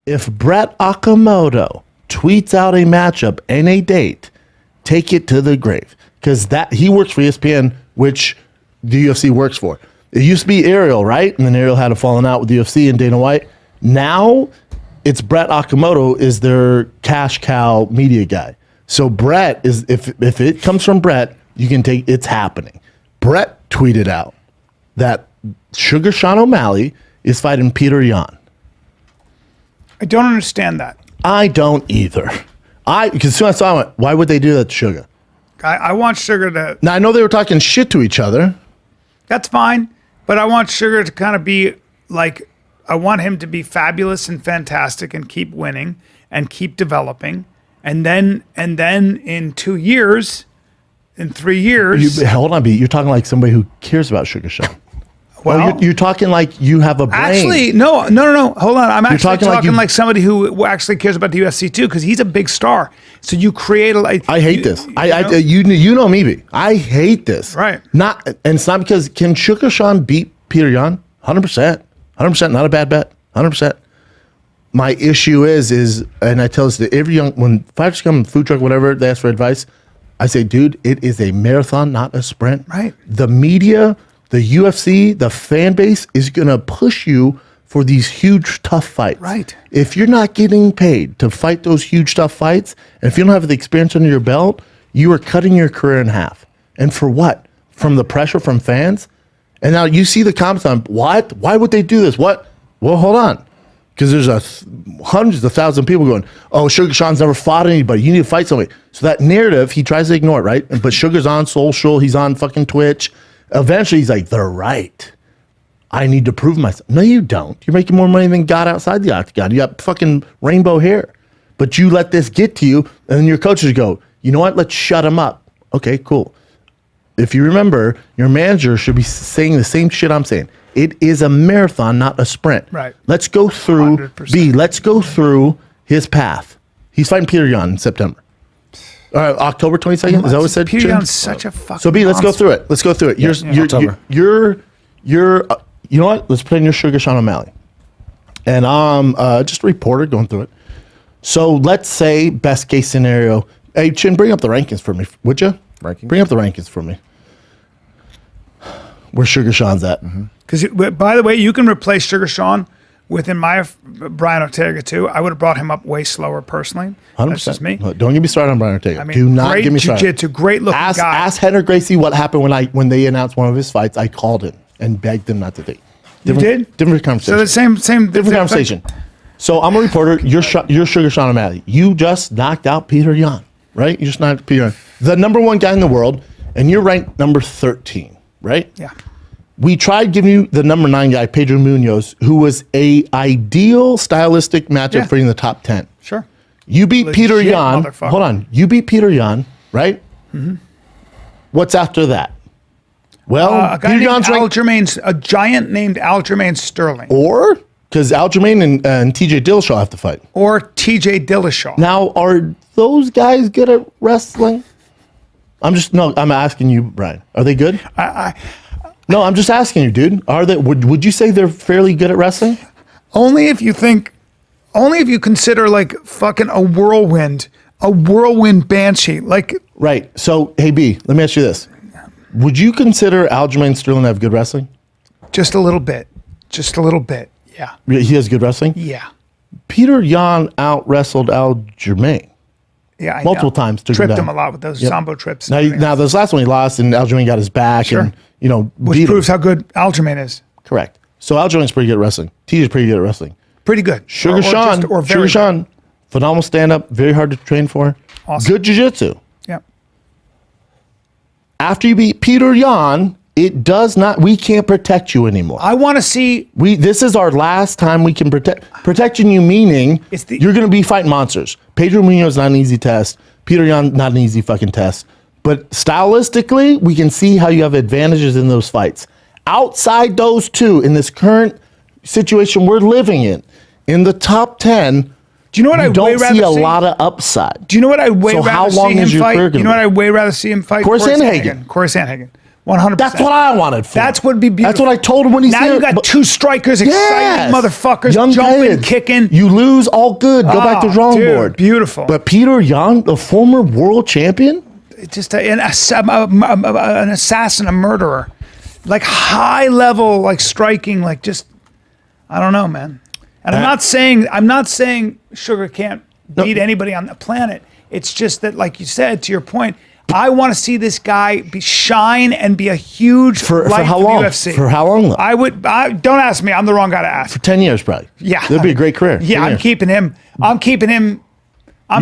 If Brett Okamoto tweets out a matchup and a date, take it to the grave. Because he works for ESPN, which the UFC works for. It used to be Ariel, right? And then Ariel had a falling out with the UFC and Dana White. Now it's Brett Okamoto is their cash cow media guy. So Brett is, if it comes from Brett, you can take, it's happening. Brett tweeted out that Sugar Sean O'Malley is fighting Petr Yan. I don't understand that. I don't either. Because as soon as I saw it, why would they do that to Sugar? I want Sugar to... Now, I know they were talking shit to each other. That's fine, but I want Sugar to kind of be like... I want him to be fabulous and fantastic and keep winning and keep developing. And then in 2 years, in 3 years... Hold on, B. You're talking like somebody who cares about Sugar Sean. Well, you're talking like you have a brain. Actually, no. Hold on. I'm actually talking like somebody who actually cares about the UFC too, because he's a big star. So you create a... I hate this. You know me, B. I hate this. Right. And it's not because... Can Sugar Sean beat Petr Yan? 100%. 100%. Not a bad bet. 100%. My issue is, and I tell this to every when fighters come, food truck, whatever, they ask for advice, I say, dude, it is a marathon, not a sprint. Right. The media... The UFC, the fan base is going to push you for these huge, tough fights. Right. If you're not getting paid to fight those huge, tough fights, and if you don't have the experience under your belt, you are cutting your career in half. And for what? From the pressure from fans? And now you see the comments on, what? Why would they do this? What? Well, hold on. Because there's hundreds of thousands of people going, oh, Sugar Sean's never fought anybody. You need to fight somebody. So that narrative, he tries to ignore it, right? But Sugar's on social. He's on fucking Twitch. Eventually, he's like, they're right. I need to prove myself. No, you don't. You're making more money than God outside the octagon. You got fucking rainbow hair. But you let this get to you, and then your coaches go, you know what? Let's shut him up. Okay, cool. If you remember, your manager should be saying the same shit I'm saying. It is a marathon, not a sprint. Right. Let's go through, 100%. let's go through his path. He's fighting Petr Yan in September. October 22nd? Is that what it said? Petr Yan's such a fucking So B, let's go through it. Let's go through it. You're you know what? Let's put in your Sugar Sean O'Malley. And I'm just a reporter going through it. So let's say best case scenario. Hey, Chin, bring up the rankings for me, would you? Bring up the rankings for me. Where Sugar Sean's at. Because, by the way, you can replace Sugar Sean within my Brian Ortega too. I would have brought him up way slower personally. 100%. That's just me. Don't get me started on Brian Ortega. I mean, do not great get me started. jiu-jitsu, great looking guy. Ask Henry Gracie what happened when they announced one of his fights. I called him and begged him not to take. You did? Different conversation. So the same different conversation. So I'm a reporter. You're Sugar Sean O'Malley. You just knocked out Petr Yan, right? You just knocked out Petr Yan, the number one guy in the world, and you're ranked number 13, right? Yeah. We tried giving you the number 9 guy, Pedro Munoz, who was a ideal stylistic matchup for you in the top 10. Sure. You beat Legit Petr Yan. motherfucker. Hold on. You beat Petr Yan, right? Mm-hmm. What's after that? Well, A guy Petr named Yan's Aljamain, a giant named Aljamain Sterling. or because Aljamain and TJ Dillashaw have to fight. Or TJ Dillashaw. Now, are those guys good at wrestling? I'm asking you, Brian. Are they good? No, I'm just asking you, dude. Are they? Would you say they're fairly good at wrestling? Only if you consider like fucking a whirlwind banshee. Like, Right. So, hey, B, let me ask you this. Would you consider Aljamain Sterling to have good wrestling? just a little bit. Just a little bit. Yeah. He has good wrestling? Yeah. Petr Yan out-wrestled Aljamain. Yeah, I multiple know. times. Tripped him a lot with those sambo trips. Now, this last one he lost, and Aljamain got his back, and which proves how good Aljamain is. Correct. So Aljamain's pretty good at wrestling. TJ's pretty good at wrestling. Pretty good. Sugar Sean, phenomenal stand-up, very hard to train for. Awesome. Good jiu-jitsu. Yeah. After you beat Petr Yan, we can't protect you anymore. I want to see. This is our last time we can protecting you, meaning you're going to be fighting monsters. Pedro Munoz is not an easy test. Petr Yan, not an easy fucking test. But stylistically, we can see how you have advantages in those fights. Outside those two, in this current situation we're living in the top 10, do you know what I don't see a lot of upside. Do you know what I way rather see him fight? You know what I way rather see him fight? Corey Sandhagen. Corey Sandhagen. 100%. That's what I wanted for That's him. what would be beautiful. That's what I told him when he's now here. you got But- two strikers, exciting Yes. motherfuckers, Young jumping, kids. kicking. You lose, all good. Go back to the drawing dude, board. beautiful. But Peter Young, the former world champion, Just an assassin, a murderer, like high level, like striking, like just I don't know, man. And I'm not saying Sugar can't beat anybody on the planet. It's just that, like you said, to your point, I want to see this guy shine and be a huge for light how for long? the UFC. For how long? Don't ask me. I'm the wrong guy to ask. For 10 years, probably. Yeah, That'd be a great career. Yeah, 10 I'm years. keeping him.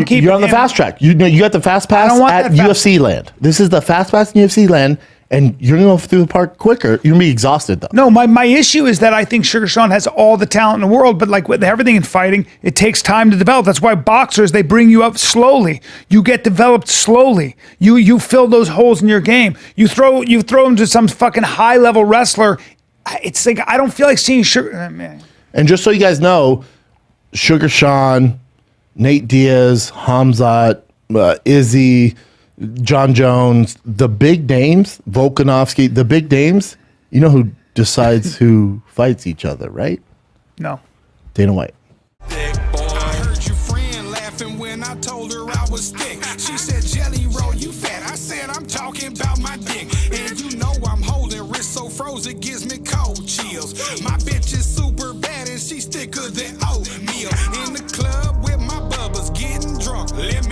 You're on the fast track. You got the fast pass don't want at that fast- UFC land. This is the fast pass in UFC land, and you're gonna go through the park quicker. You're gonna be exhausted though. No, my issue is that I think Sugar Sean has all the talent in the world, but like with everything in fighting, it takes time to develop. That's why boxers, they bring you up slowly. You get developed slowly. You fill those holes in your game. You throw him to some fucking high level wrestler. It's like I don't feel like seeing Sugar. Man. And just so you guys know, Sugar Sean, Nate Diaz, Hamzat, Izzy, John Jones, the big names, Volkanovski, the big names, you know who decides who fights each other, right? No. Dana White. I heard your friend laughing when I told her I was thick. She said, Jelly Roll, you fat. I said, I'm talking about my dick. And you know I'm holding wrist so frozen, it gives me cold chills. My bitch is super bad and she's thicker than oatmeal. In the club with my bubbas, getting drunk. Let